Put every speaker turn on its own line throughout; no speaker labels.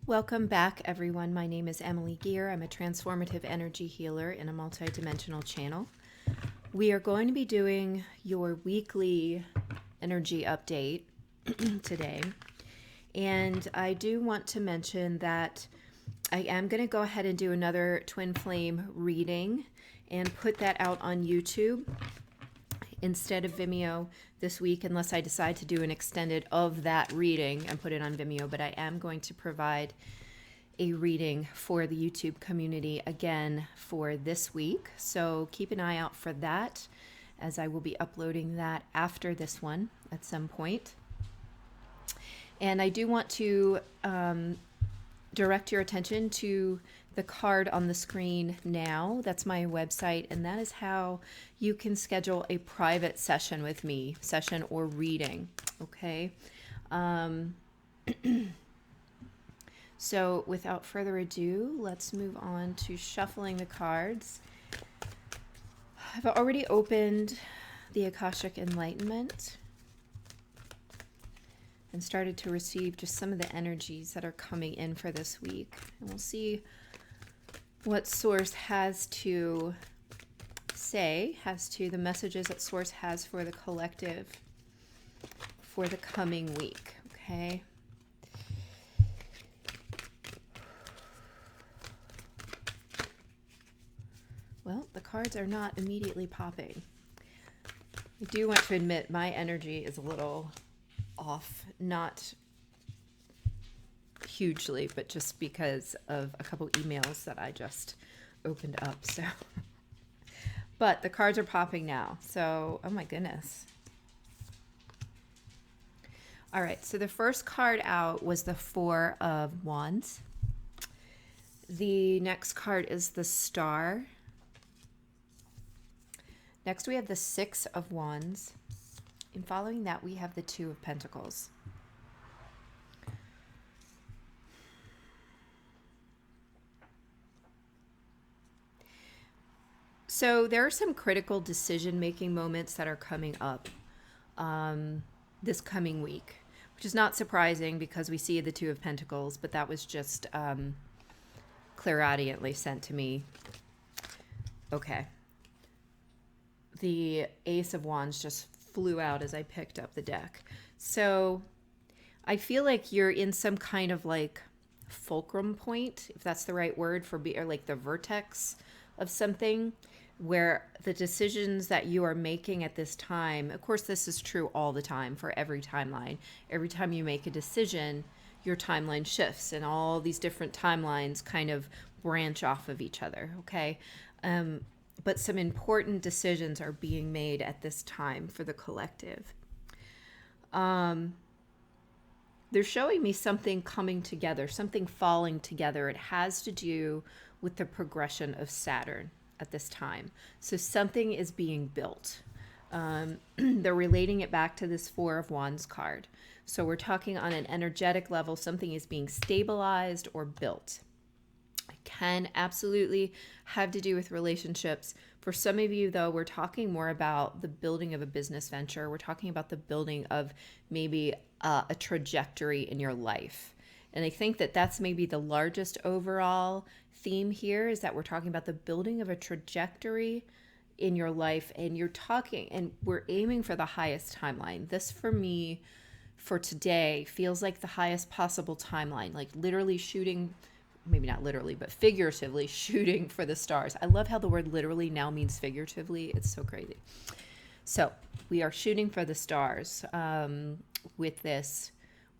Welcome back, everyone. My name is Emily Gear. I'm a transformative energy healer in a multidimensional channel. We are going to be doing your weekly energy update today. And I do want to mention that I am going to go ahead and do another twin flame reading and put that out on YouTube instead of Vimeo this week, unless I decide to do an extended of that reading and put it on Vimeo. But I am going to provide a reading for the YouTube community again for this week. So keep an eye out for that, as I will be uploading that after this one at some point. And I do want to direct your attention to the card on the screen now. That's my website, and that is how you can schedule a private session with me, session or reading, okay? So without further ado, let's move on to shuffling the cards. I've already opened the Akashic Enlightenment and started to receive just some of the energies that are coming in for this week. And we'll see what Source has to say, the messages that Source has for the collective for the coming week, okay? Well, the cards are not immediately popping. I do want to admit my energy is a little off, not hugely, but just because of a couple emails that I just opened up. So, but the cards are popping now. So, oh my goodness. All right. So the first card out was the Four of Wands. The next card is the Star. Next, we have the Six of Wands. And following that, we have the Two of Pentacles. So there are some critical decision-making moments that are coming up this coming week, which is not surprising because we see the Two of Pentacles, but that was just clairaudiently sent to me. Okay. The Ace of Wands just flew out as I picked up the deck. So I feel like you're in some kind of like fulcrum point, if that's the right word, or like the vertex of something, where the decisions that you are making at this time, of course this is true all the time for every timeline. Every time you make a decision, your timeline shifts and all these different timelines kind of branch off of each other, okay? But some important decisions are being made at this time for the collective. They're showing me something coming together, something falling together. It has to do with the progression of Saturn at this time. So something is being built. They're relating it back to this Four of Wands card. So we're talking on an energetic level, something is being stabilized or built. Can absolutely have to do with relationships. For some of you, though, we're talking more about the building of a business venture. We're talking about the building of maybe a trajectory in your life. And I think that that's maybe the largest overall theme here, is that we're talking about the building of a trajectory in your life. And you're talking, and we're aiming for the highest timeline. This, for me, for today, feels like the highest possible timeline, like literally shooting, maybe not literally, but figuratively shooting for the stars. I love how the word literally now means figuratively. It's so crazy. So we are shooting for the stars with this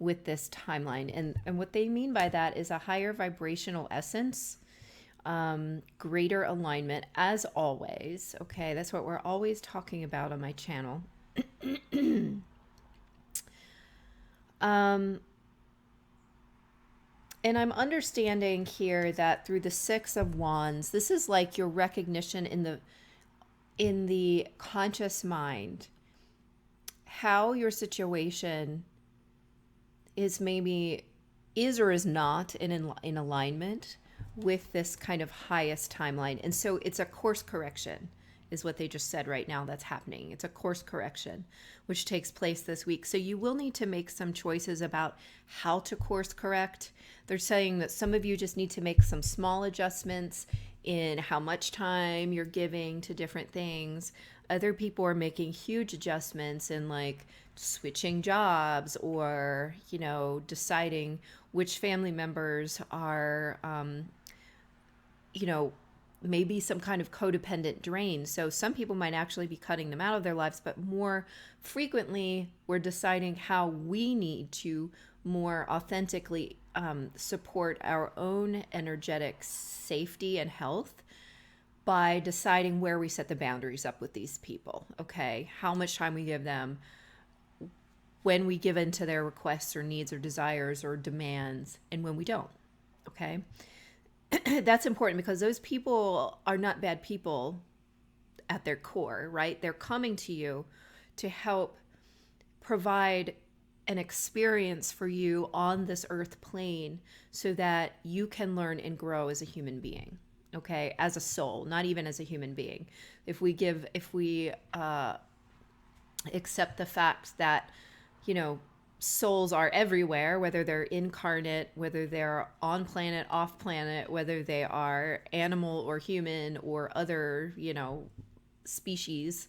timeline. And what they mean by that is a higher vibrational essence, greater alignment, as always. Okay, that's what we're always talking about on my channel. And I'm understanding here that through the Six of Wands, this is like your recognition in the conscious mind, how your situation is or is not in alignment with this kind of highest timeline. And so it's a course correction. is what they just said right now that's happening. It's a course correction, which takes place this week. So you will need to make some choices about how to course correct. They're saying that some of you just need to make some small adjustments in how much time you're giving to different things. Other people are making huge adjustments in like switching jobs or, deciding which family members are, maybe some kind of codependent drain. So some people might actually be cutting them out of their lives, but more frequently we're deciding how we need to more authentically support our own energetic safety and health by deciding where we set the boundaries up with these people. Okay, how much time we give them, when we give in to their requests or needs or desires or demands, and when we don't. Okay. That's important because those people are not bad people at their core, right? They're coming to you to help provide an experience for you on this earth plane so that you can learn and grow as a human being, okay? As a soul, not even as a human being. If we accept the fact that, souls are everywhere, whether they're incarnate, whether they're on planet, off planet, whether they are animal or human or other, species.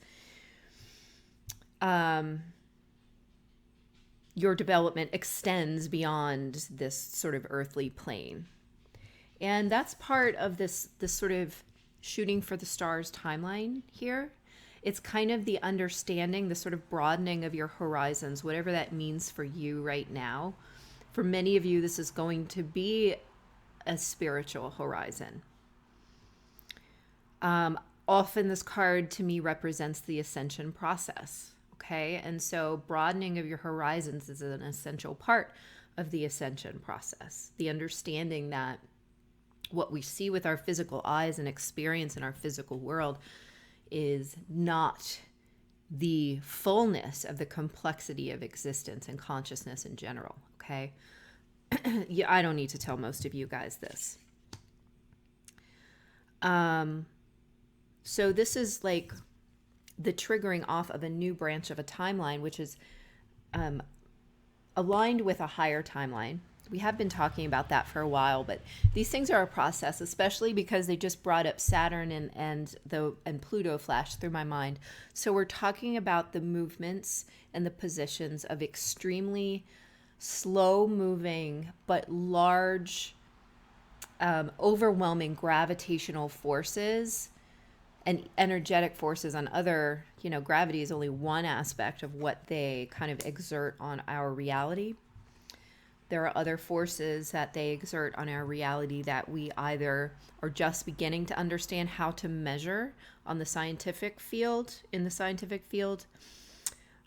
Your development extends beyond this sort of earthly plane. And that's part of this sort of shooting for the stars timeline here. It's kind of the understanding, the sort of broadening of your horizons, whatever that means for you right now. For many of you, this is going to be a spiritual horizon. Often this card to me represents the ascension process, okay? And so broadening of your horizons is an essential part of the ascension process. The understanding that what we see with our physical eyes and experience in our physical world is not the fullness of the complexity of existence and consciousness in general, okay? Yeah, I don't need to tell most of you guys this. So this is like the triggering off of a new branch of a timeline, which is aligned with a higher timeline. We have been talking about that for a while, but these things are a process, especially because they just brought up Saturn and Pluto flashed through my mind. So we're talking about the movements and the positions of extremely slow moving, but large, overwhelming gravitational forces and energetic forces on other, gravity is only one aspect of what they kind of exert on our reality. There are other forces that they exert on our reality that we either are just beginning to understand how to measure on the scientific field,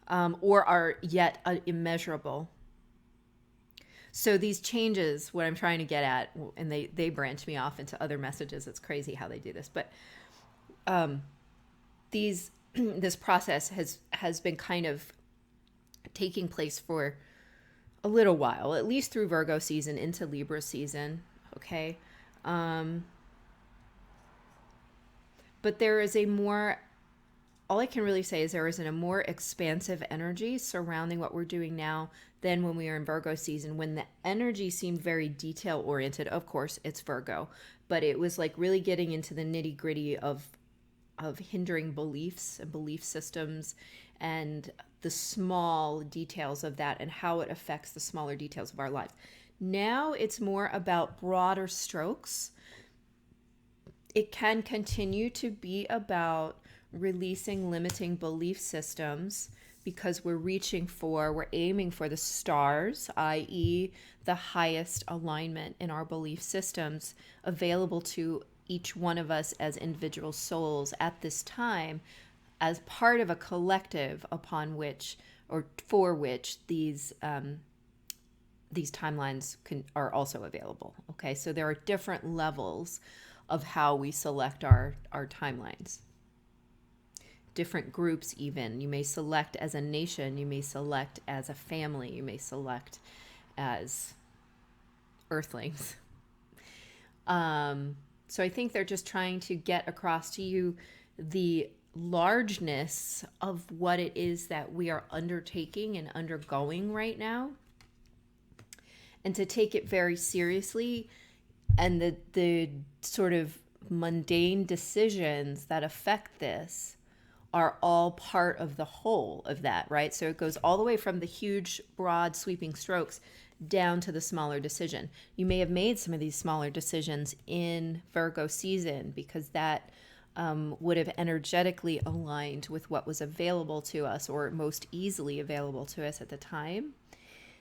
or are yet immeasurable. So these changes, what I'm trying to get at, and they branch me off into other messages. It's crazy how they do this, but this process has been kind of taking place for a little while, at least through Virgo season into Libra season, okay? But there is all I can really say is there is a more expansive energy surrounding what we're doing now than when we were in Virgo season, when the energy seemed very detail oriented. Of course, it's Virgo, but it was like really getting into the nitty gritty of hindering beliefs and belief systems and the small details of that and how it affects the smaller details of our life. Now it's more about broader strokes. It can continue to be about releasing limiting belief systems because we're aiming for the stars, i.e. the highest alignment in our belief systems available to each one of us as individual souls at this time, as part of a collective upon which or for which these timelines are also available. Okay, so there are different levels of how we select our timelines. Different groups even. You may select as a nation, you may select as a family, you may select as earthlings. So I think they're just trying to get across to you the largeness of what it is that we are undertaking and undergoing right now, and to take it very seriously, and the sort of mundane decisions that affect this are all part of the whole of that, right? So it goes all the way from the huge, broad, sweeping strokes down to the smaller decision. You may have made some of these smaller decisions in Virgo season because that would have energetically aligned with what was available to us, or most easily available to us at the time.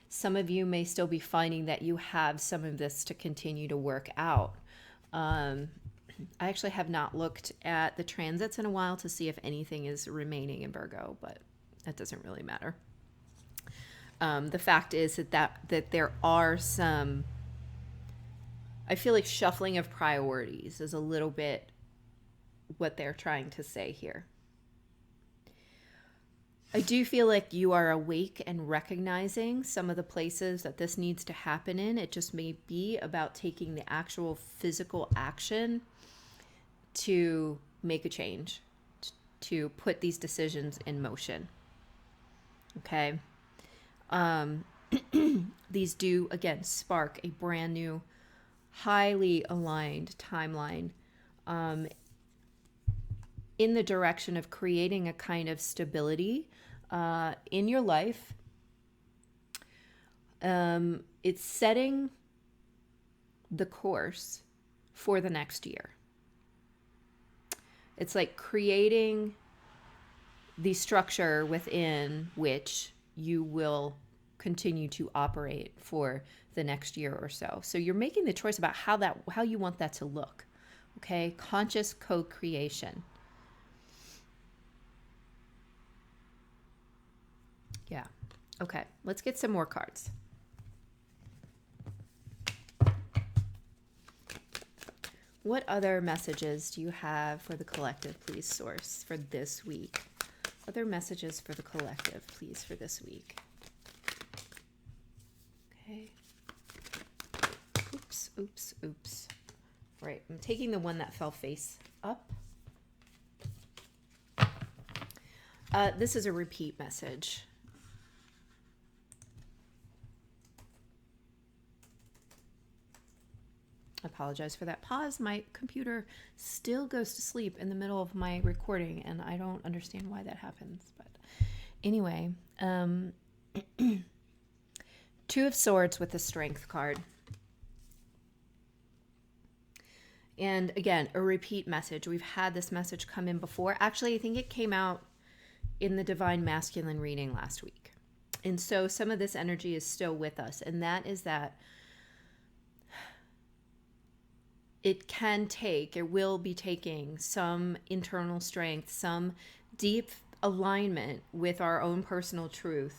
Some of you may still be finding that you have some of this to continue to work out. I actually have not looked at the transits in a while to see if anything is remaining in Virgo, but that doesn't really matter. The fact is that there are some, I feel like shuffling of priorities is a little bit what they're trying to say here. I do feel like you are awake and recognizing some of the places that this needs to happen in. It just may be about taking the actual physical action to make a change, to put these decisions in motion. Okay. These do, again, spark a brand new, highly aligned timeline in the direction of creating a kind of stability in your life. It's setting the course for the next year. It's like creating the structure within which you will continue to operate for the next year or so. So you're making the choice about how you want that to look. Okay? Conscious co-creation. Yeah. Okay. Let's get some more cards. What other messages do you have for the collective, please, Source, for this week? Other messages for the collective, please, for this week. Okay. Oops. Right. I'm taking the one that fell face up. This is a repeat message. I apologize for that pause. My computer still goes to sleep in the middle of my recording, and I don't understand why that happens. But anyway, Two of Swords with the Strength card. And again, a repeat message. We've had this message come in before. Actually, I think it came out in the Divine Masculine reading last week. And so some of this energy is still with us, and that is that it will be taking some internal strength, some deep alignment with our own personal truth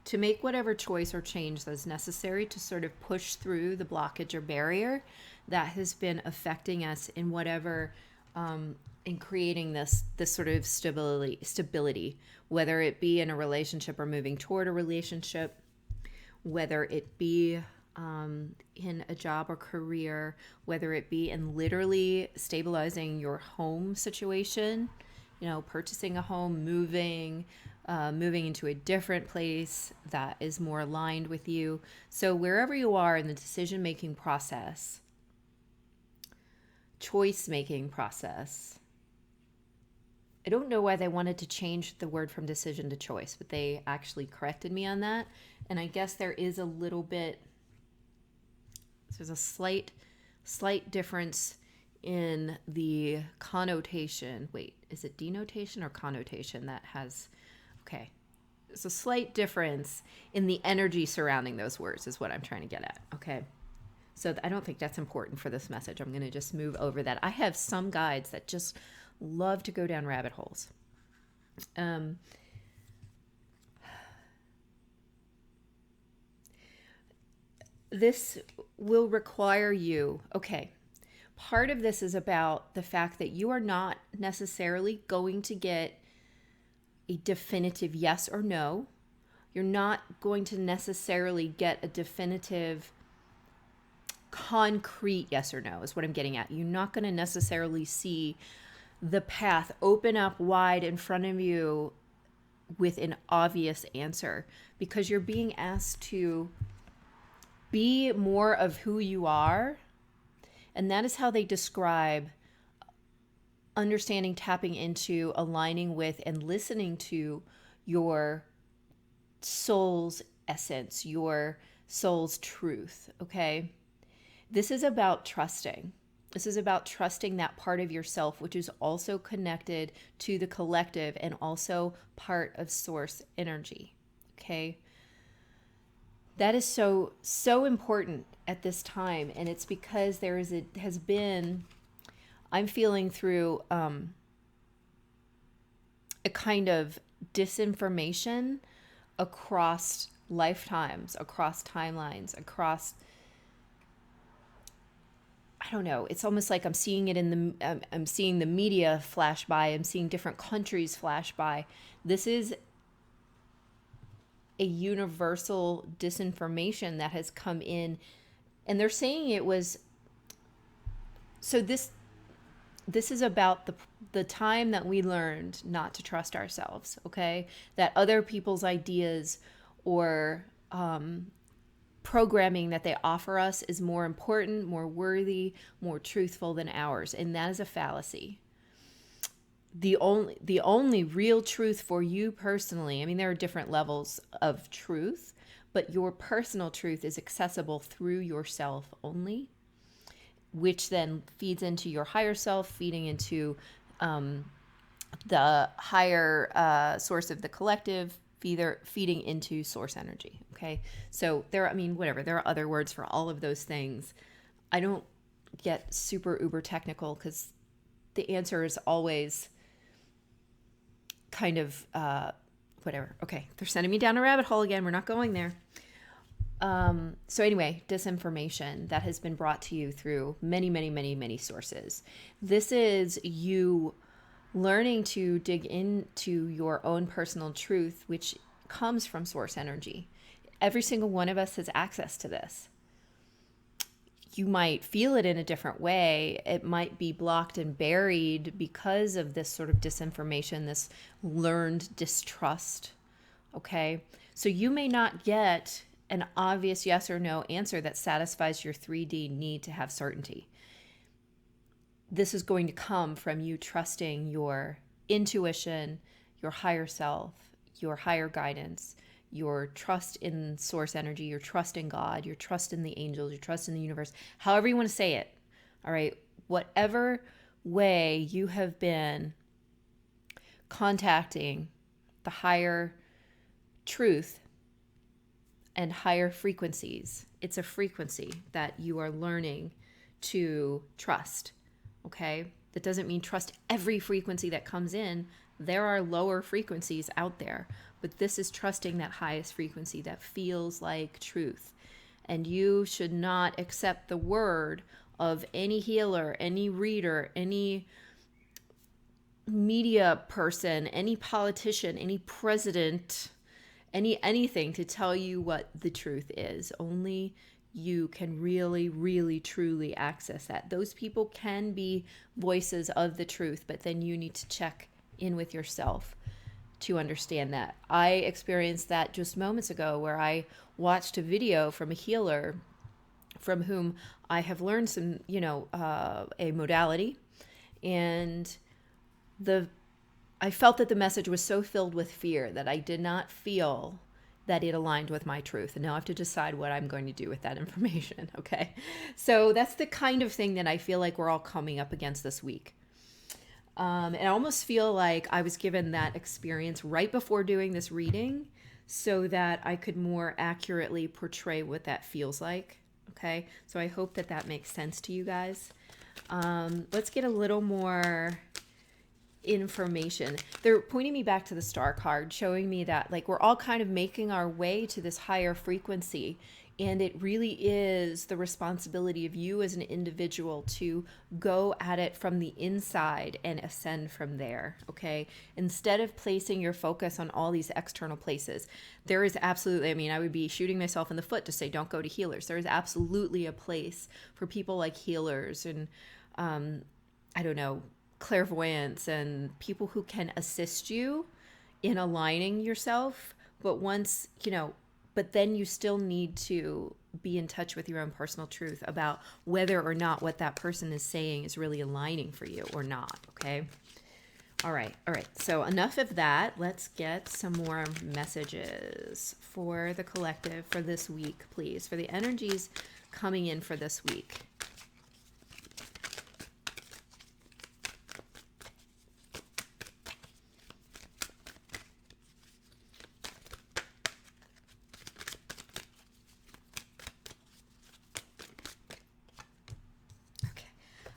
to make whatever choice or change that's necessary to sort of push through the blockage or barrier that has been affecting us in whatever, in creating this sort of stability, whether it be in a relationship or moving toward a relationship, whether it be in a job or career, whether it be in literally stabilizing your home situation, purchasing a home, moving into a different place that is more aligned with you. So wherever you are in the decision-making process, choice-making process, I don't know why they wanted to change the word from decision to choice, but they actually corrected me on that. And I guess there's a slight difference in the connotation. Wait, is it denotation or connotation that has, okay. There's a slight difference in the energy surrounding those words is what I'm trying to get at, okay? So I don't think that's important for this message. I'm going to just move over that. I have some guides that just love to go down rabbit holes. This will require you, okay, part of this is about the fact that you are not necessarily going to get a definitive yes or no. You're not going to necessarily get a definitive concrete yes or no is what I'm getting at. You're not going to necessarily see the path open up wide in front of you with an obvious answer, because you're being asked to be more of who you are. And that is how they describe understanding, tapping into, aligning with, and listening to your soul's essence, your soul's truth. Okay. This is about trusting. This is about trusting that part of yourself, which is also connected to the collective and also part of source energy. Okay. That is so, so important at this time. And it's because I'm feeling through a kind of disinformation across lifetimes, across timelines, across, I don't know. It's almost like I'm seeing it I'm seeing the media flash by. I'm seeing different countries flash by. This is a universal disinformation that has come in, and they're saying it was, so this is about the time that we learned not to trust ourselves, okay? That other people's ideas or programming that they offer us is more important, more worthy, more truthful than ours. And that is a fallacy. The only real truth for you personally, I mean, there are different levels of truth, but your personal truth is accessible through yourself only, which then feeds into your higher self, feeding into the higher source of the collective, feeding into source energy. Okay. So there are other words for all of those things. I don't get super uber technical because the answer is always kind of whatever. Okay. They're sending me down a rabbit hole again. We're not going there. So anyway, disinformation that has been brought to you through many, many, many, many sources. This is you learning to dig into your own personal truth, which comes from source energy. Every single one of us has access to this. You might feel it in a different way. It might be blocked and buried because of this sort of disinformation, this learned distrust. Okay. So you may not get an obvious yes or no answer that satisfies your 3D need to have certainty. This is going to come from you trusting your intuition, your higher self, your higher guidance, your trust in source energy, your trust in God, your trust in the angels, your trust in the universe, however you want to say it. All right. Whatever way you have been contacting the higher truth and higher frequencies, it's a frequency that you are learning to trust. Okay. That doesn't mean trust every frequency that comes in. There are lower frequencies out there, but this is trusting that highest frequency that feels like truth. And you should not accept the word of any healer, any reader, any media person, any politician, any president, anything to tell you what the truth is. Only you can really, really, truly access that. Those people can be voices of the truth, but then you need to check in with yourself to understand that. I experienced that just moments ago where I watched a video from a healer from whom I have learned some, a modality, and I felt that the message was so filled with fear that I did not feel that it aligned with my truth. And now I have to decide what I'm going to do with that information. Okay. So that's the kind of thing that I feel like we're all coming up against this week. And I almost feel like I was given that experience right before doing this reading so that I could more accurately portray what that feels like. Okay. So I hope that that makes sense to you guys. Let's get a little more information. They're pointing me back to the star card, showing me that like we're all kind of making our way to this higher frequency, and it really is the responsibility of you as an individual to go at it from the inside and ascend from there. Okay, instead of placing your focus on all these external places, there is absolutely, I would be shooting myself in the foot to say don't go to healers. There is absolutely a place for people like healers and clairvoyants and people who can assist you in aligning yourself. But once, but then you still need to be in touch with your own personal truth about whether or not what that person is saying is really aligning for you or not. Okay. All right. So enough of that. Let's get some more messages for the collective for this week, please, for the energies coming in for this week.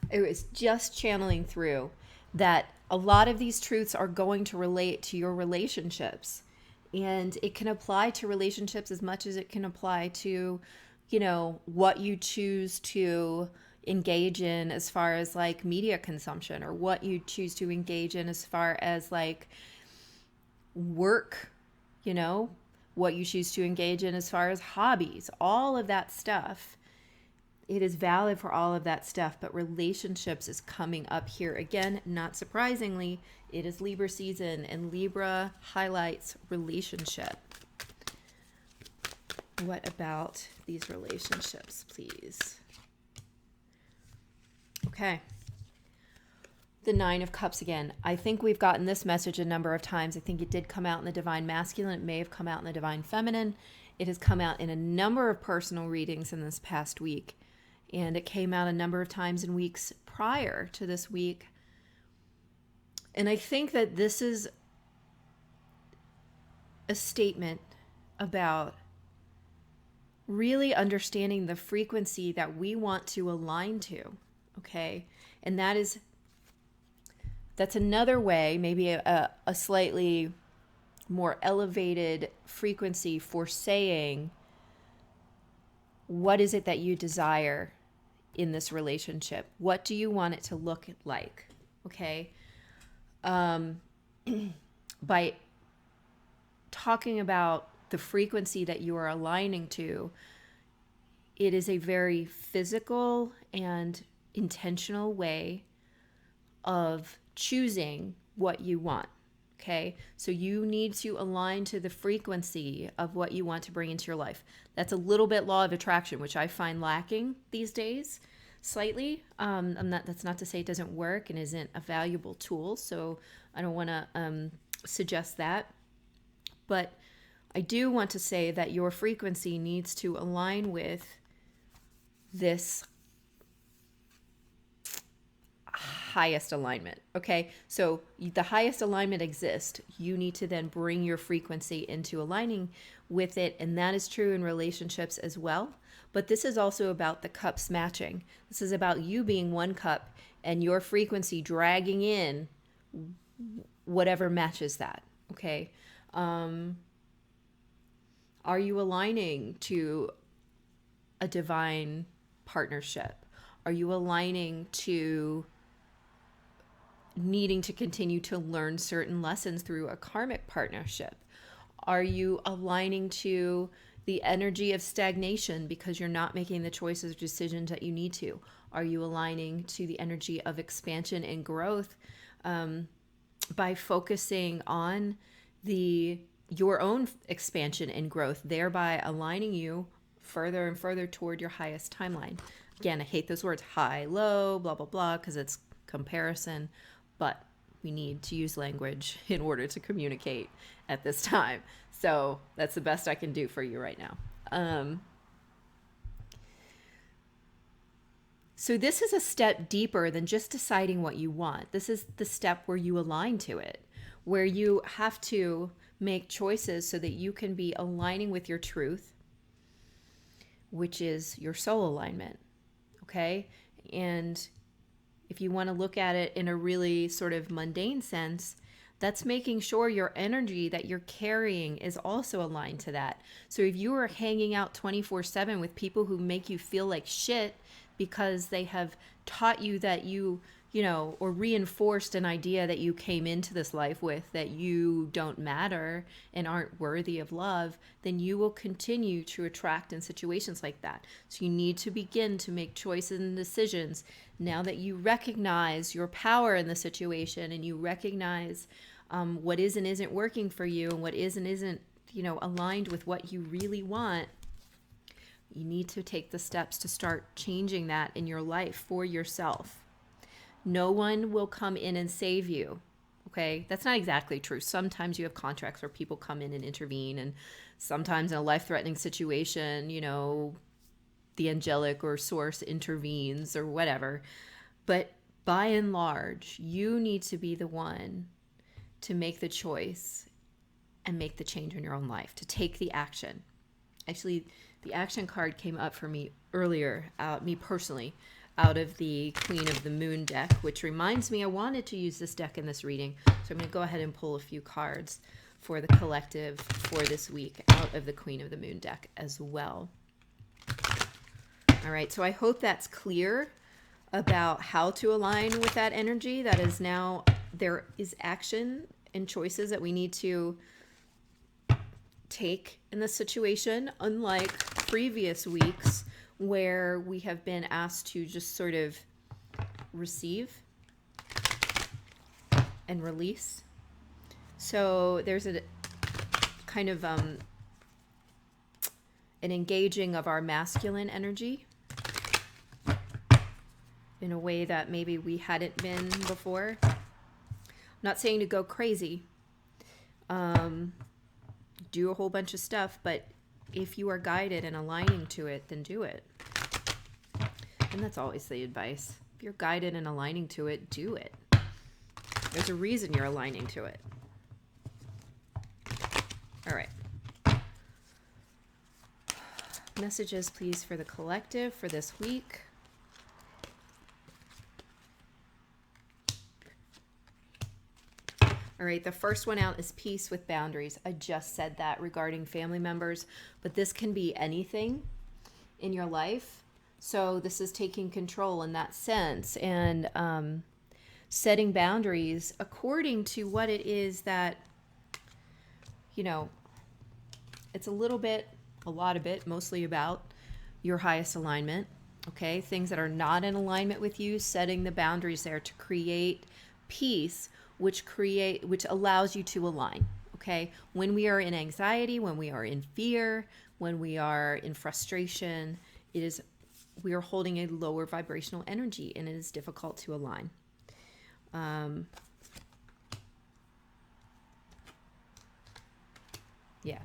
It was just channeling through that a lot of these truths are going to relate to your relationships, and it can apply to relationships as much as it can apply to, what you choose to engage in as far as like media consumption, or what you choose to engage in as far as like work, what you choose to engage in as far as hobbies, all of that stuff. It is valid for all of that stuff, but relationships is coming up here. Again, not surprisingly, it is Libra season, and Libra highlights relationship. What about these relationships, please? Okay. The Nine of Cups again. I think we've gotten this message a number of times. I think it did come out in the Divine Masculine. It may have come out in the Divine Feminine. It has come out in a number of personal readings in this past week. And it came out a number of times in weeks prior to this week. And I think that this is a statement about really understanding the frequency that we want to align to, okay? And that's another way, maybe a slightly more elevated frequency for saying, what is it that you desire in this relationship? What do you want it to look like? Okay. By talking about the frequency that you are aligning to, it is a very physical and intentional way of choosing what you want. Okay, so you need to align to the frequency of what you want to bring into your life. That's a little bit law of attraction, which I find lacking these days slightly. That's not to say it doesn't work and isn't a valuable tool, so I don't want to suggest that. But I do want to say that your frequency needs to align with this highest alignment. Okay, so the highest alignment exists. You need to then bring your frequency into aligning with it, and that is true in relationships as well. But this is also about the cups matching. This is about you being one cup and your frequency dragging in whatever matches that. Okay, are you aligning to a divine partnership? Are you aligning to needing to continue to learn certain lessons through a karmic partnership? Are you aligning to the energy of stagnation because you're not making the choices or decisions that you need to? Are you aligning to the energy of expansion and growth by focusing on your own expansion and growth, thereby aligning you further and further toward your highest timeline? Again, I hate those words, high, low, blah, blah, blah, because it's comparison. But we need to use language in order to communicate at this time. So that's the best I can do for you right now. So this is a step deeper than just deciding what you want. This is the step where you align to it, where you have to make choices so that you can be aligning with your truth, which is your soul alignment. Okay? And if you want to look at it in a really sort of mundane sense, that's making sure your energy that you're carrying is also aligned to that. So if you are hanging out 24/7 with people who make you feel like shit because they have taught you that you or reinforced an idea that you came into this life with, that you don't matter and aren't worthy of love, then you will continue to attract in situations like that. So you need to begin to make choices and decisions now that you recognize your power in the situation, and you recognize what is and isn't working for you, and what is and isn't, aligned with what you really want. You need to take the steps to start changing that in your life for yourself. No one will come in and save you. Okay, that's not exactly true. Sometimes you have contracts where people come in and intervene, and sometimes in a life-threatening situation, the angelic or source intervenes or whatever. But by and large, you need to be the one to make the choice and make the change in your own life, to take the action. Actually, the action card came up for me earlier, me personally, out of the Queen of the Moon deck, which reminds me I wanted to use this deck in this reading. So I'm going to go ahead and pull a few cards for the collective for this week out of the Queen of the Moon deck as well. All right, so I hope that's clear about how to align with that energy. That is, now there is action and choices that we need to take in this situation, unlike previous weeks where we have been asked to just sort of receive and release. So there's a kind of an engaging of our masculine energy in a way that maybe we hadn't been before. I'm not saying to go crazy, do a whole bunch of stuff, but if you are guided and aligning to it, then do it. And that's always the advice. If you're guided and aligning to it, do it. There's a reason you're aligning to it. All right. Messages, please, for the collective for this week. All right, the first one out is peace with boundaries. I just said that regarding family members, but this can be anything in your life. So this is taking control in that sense, and setting boundaries according to what it is that, it's a lot of it, mostly about your highest alignment. Okay, things that are not in alignment with you, setting the boundaries there to create peace, which allows you to align. Okay, when we are in anxiety, when we are in fear, when we are in frustration, we are holding a lower vibrational energy, and it is difficult to align. Yeah.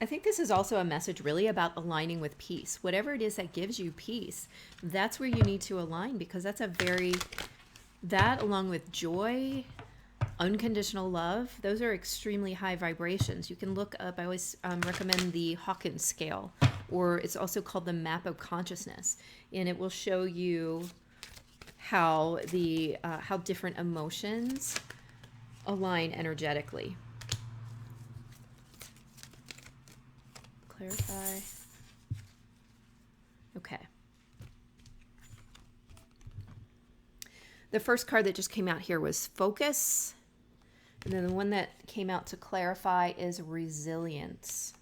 I think this is also a message really about aligning with peace. Whatever it is that gives you peace, that's where you need to align, because that's that along with joy, unconditional love, those are extremely high vibrations. You can look up, I always recommend the Hawkins scale, or it's also called the map of consciousness, and it will show you how different emotions align energetically. Clarify. Okay. The first card that just came out here was focus. And then the one that came out to clarify is resilience.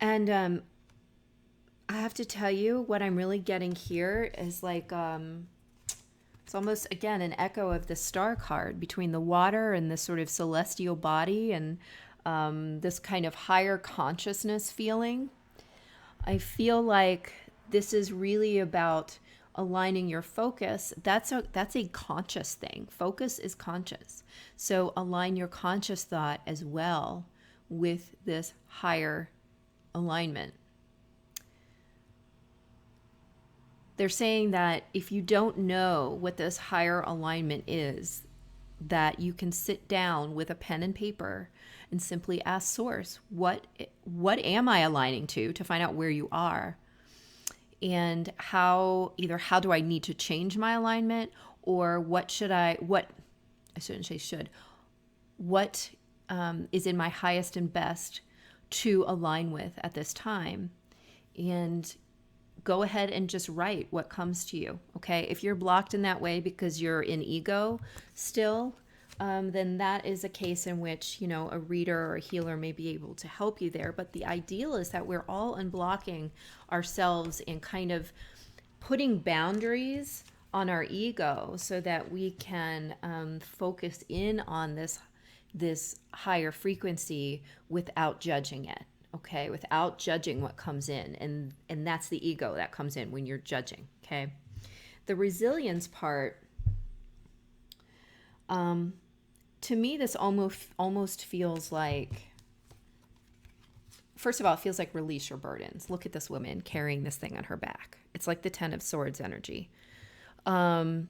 And I have to tell you, what I'm really getting here is like, it's almost, again, an echo of the star card between the water and this sort of celestial body, and this kind of higher consciousness feeling. I feel like this is really about aligning your focus. That's a conscious thing. Focus is conscious. So align your conscious thought as well with this higher alignment. They're saying that if you don't know what this higher alignment is, that you can sit down with a pen and paper and simply ask Source, what am I aligning to find out where you are, and how do I need to change my alignment, or what is in my highest and best to align with at this time. And go ahead and just write what comes to you. Okay. If you're blocked in that way because you're in ego still, then that is a case in which, a reader or a healer may be able to help you there. But the ideal is that we're all unblocking ourselves and kind of putting boundaries on our ego so that we can focus in on this higher frequency without judging it. Okay, without judging what comes in, and that's the ego that comes in when you're judging. Okay, the resilience part. To me, this almost feels like. First of all, it feels like release your burdens. Look at this woman carrying this thing on her back. It's like the Ten of Swords energy. And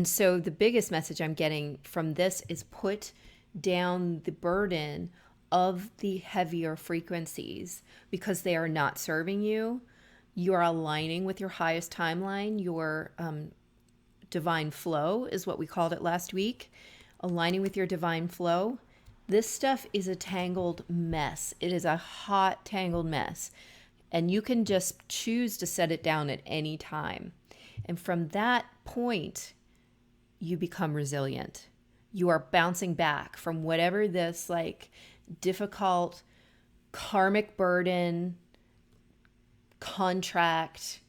so the biggest message I'm getting from this is put down the burden of the heavier frequencies because they are not serving you. You are aligning with your highest timeline. Your divine flow is what we called it last week. Aligning with your divine flow. This stuff is a tangled mess. It is a hot, tangled mess. And you can just choose to set it down at any time. And from that point, you become resilient. You are bouncing back from whatever this difficult karmic burden, contract,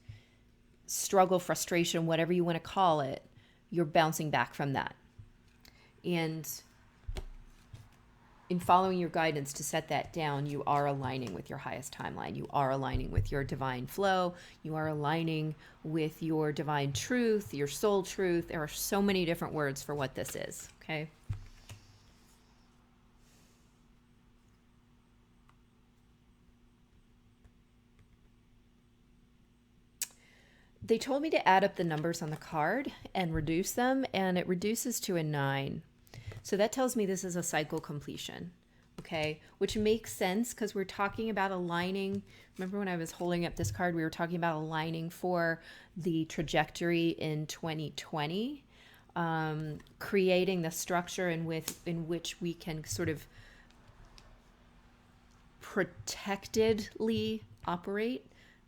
struggle, frustration, whatever you want to call it, you're bouncing back from that. And in following your guidance to set that down, you are aligning with your highest timeline. You are aligning with your divine flow. You are aligning with your divine truth, your soul truth. There are so many different words for what this is, okay? They told me to add up the numbers on the card and reduce them, and it reduces to a 9. So that tells me this is a cycle completion, okay? Which makes sense because we're talking about aligning. Remember when I was holding up this card, we were talking about aligning for the trajectory in 2020, creating the structure in which we can sort of protectedly operate.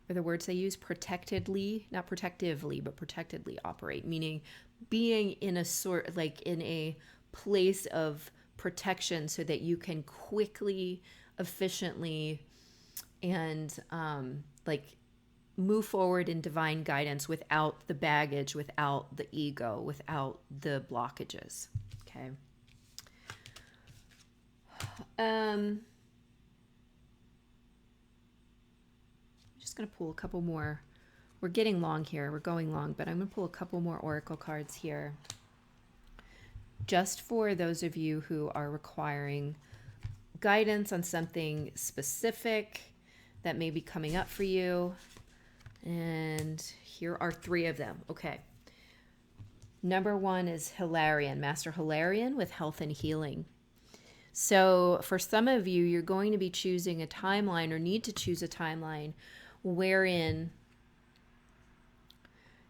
Are the words they use, protectedly, not protectively, but protectedly operate, meaning being in a place of protection so that you can quickly, efficiently, and move forward in divine guidance without the baggage, without the ego, without the blockages. Okay. Just going to pull a couple more. We're getting long here. We're going long, but I'm going to pull a couple more oracle cards here. Just for those of you who are requiring guidance on something specific that may be coming up for you. And here are 3 of them. Okay. Number 1 is Hilarion, Master Hilarion with health and healing. So for some of you, you're going to be choosing a timeline or need to choose a timeline wherein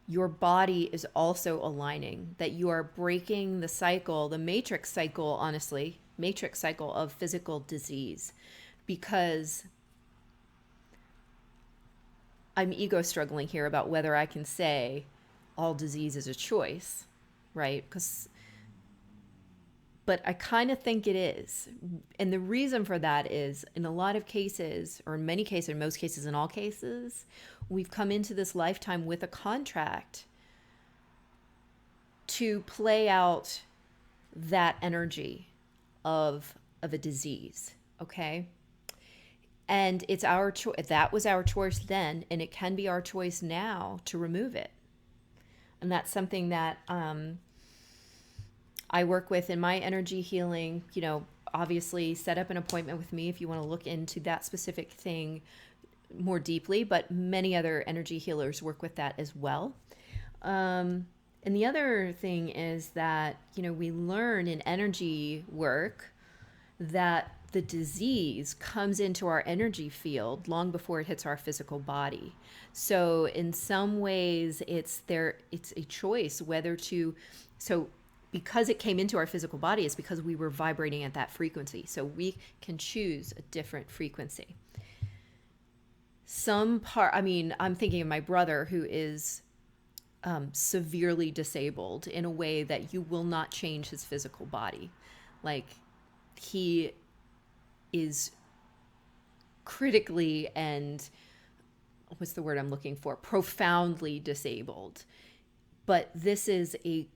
your body is also aligning, that you are breaking the cycle, the matrix cycle, honestly, matrix cycle of physical disease, because I'm ego struggling here about whether I can say all disease is a choice, right? But I kind of think it is. And the reason for that is in a lot of cases, or in many cases, in most cases, in all cases, we've come into this lifetime with a contract to play out that energy of a disease, okay? And it's our choice. That was our choice then, and it can be our choice now to remove it. And that's something that I work with in my energy healing. Obviously set up an appointment with me if you want to look into that specific thing more deeply, but many other energy healers work with that as well. And the other thing is that, we learn in energy work that the disease comes into our energy field long before it hits our physical body. So in some ways it's a choice whether to, so because it came into our physical body is because we were vibrating at that frequency. So we can choose a different frequency. I'm thinking of my brother who is severely disabled in a way that you will not change his physical body. Like, he is critically and what's the word I'm looking for? Profoundly disabled. But this is a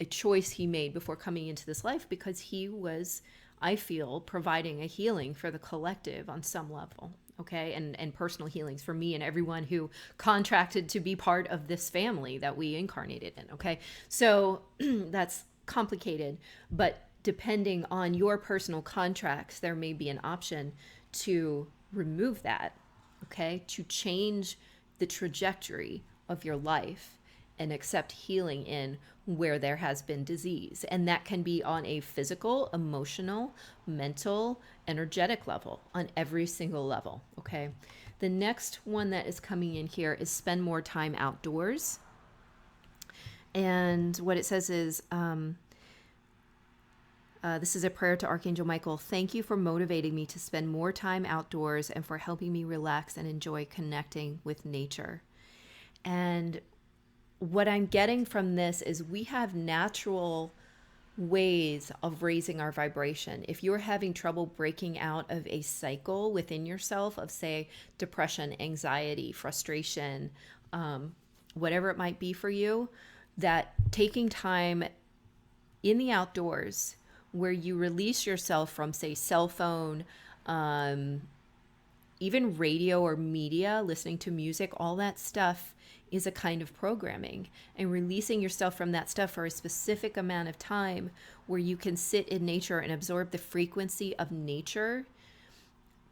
choice he made before coming into this life because he was, I feel, providing a healing for the collective on some level. Okay. And personal healings for me and everyone who contracted to be part of this family that we incarnated in. Okay. So that's complicated, but depending on your personal contracts, there may be an option to remove that. Okay. To change the trajectory of your life and accept healing in where there has been disease. And that can be on a physical, emotional, mental, energetic level, on every single level. Okay. The next one that is coming in here is spend more time outdoors. And what it says is, this is a prayer to Archangel Michael. Thank you for motivating me to spend more time outdoors and for helping me relax and enjoy connecting with nature. And what I'm getting from this is we have natural ways of raising our vibration. If you're having trouble breaking out of a cycle within yourself of, say, depression, anxiety, frustration, whatever it might be for you, that taking time in the outdoors where you release yourself from, say, cell phone, even radio or media, listening to music, all that stuff is a kind of programming, and releasing yourself from that stuff for a specific amount of time where you can sit in nature and absorb the frequency of nature,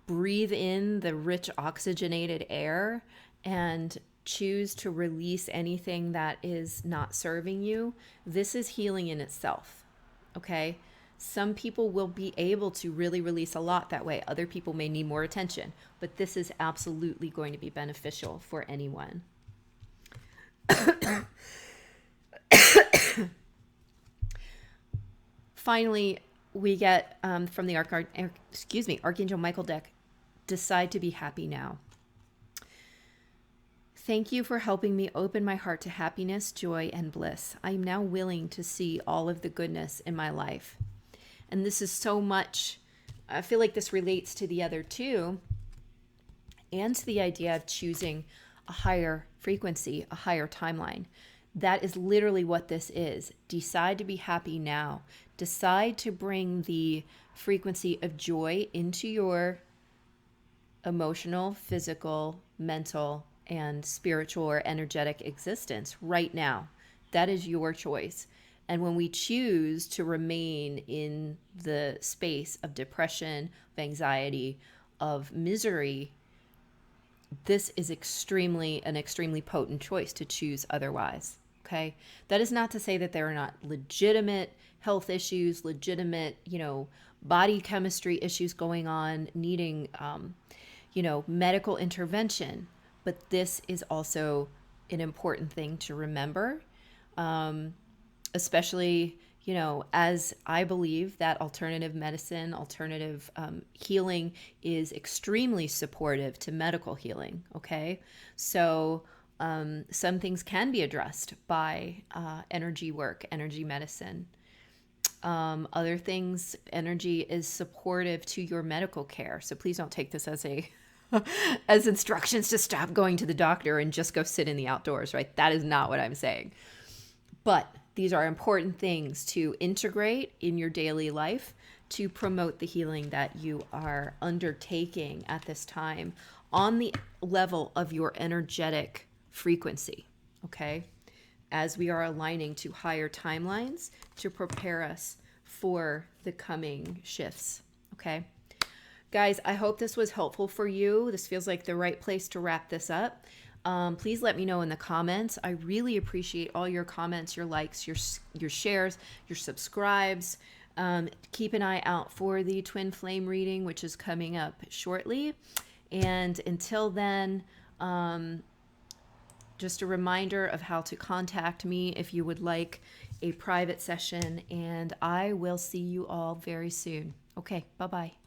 breathe in the rich oxygenated air, and choose to release anything that is not serving you. This is healing in itself. Okay. Some people will be able to really release a lot that way. Other people may need more attention, but this is absolutely going to be beneficial for anyone. Finally, we get from the Archangel Michael deck, decide to be happy now. Thank you for helping me open my heart to happiness, joy, and bliss. I am now willing to see all of the goodness in my life. And this is so much, I feel like this relates to the other two and to the idea of choosing a higher frequency, a higher timeline. That is literally what this is. Decide to be happy now. Decide to bring the frequency of joy into your emotional, physical, mental, and spiritual or energetic existence right now. That is your choice. And when we choose to remain in the space of depression, of anxiety, of misery, this is an extremely potent choice to choose otherwise. Okay. That is not to say that there are not legitimate health issues, legitimate, body chemistry issues going on, needing, medical intervention. But this is also an important thing to remember. Especially, as I believe that alternative medicine, alternative healing is extremely supportive to medical healing, okay? So some things can be addressed by energy work, energy medicine. Other things, energy is supportive to your medical care. So please don't take this as as instructions to stop going to the doctor and just go sit in the outdoors, right? That is not what I'm saying. But these are important things to integrate in your daily life to promote the healing that you are undertaking at this time on the level of your energetic frequency, okay? As we are aligning to higher timelines to prepare us for the coming shifts, okay? Guys, I hope this was helpful for you. This feels like the right place to wrap this up. Please let me know in the comments. I really appreciate all your comments, your likes, your shares, your subscribes. Keep an eye out for the twin flame reading, which is coming up shortly. And until then, just a reminder of how to contact me if you would like a private session, and I will see you all very soon. Okay, bye-bye.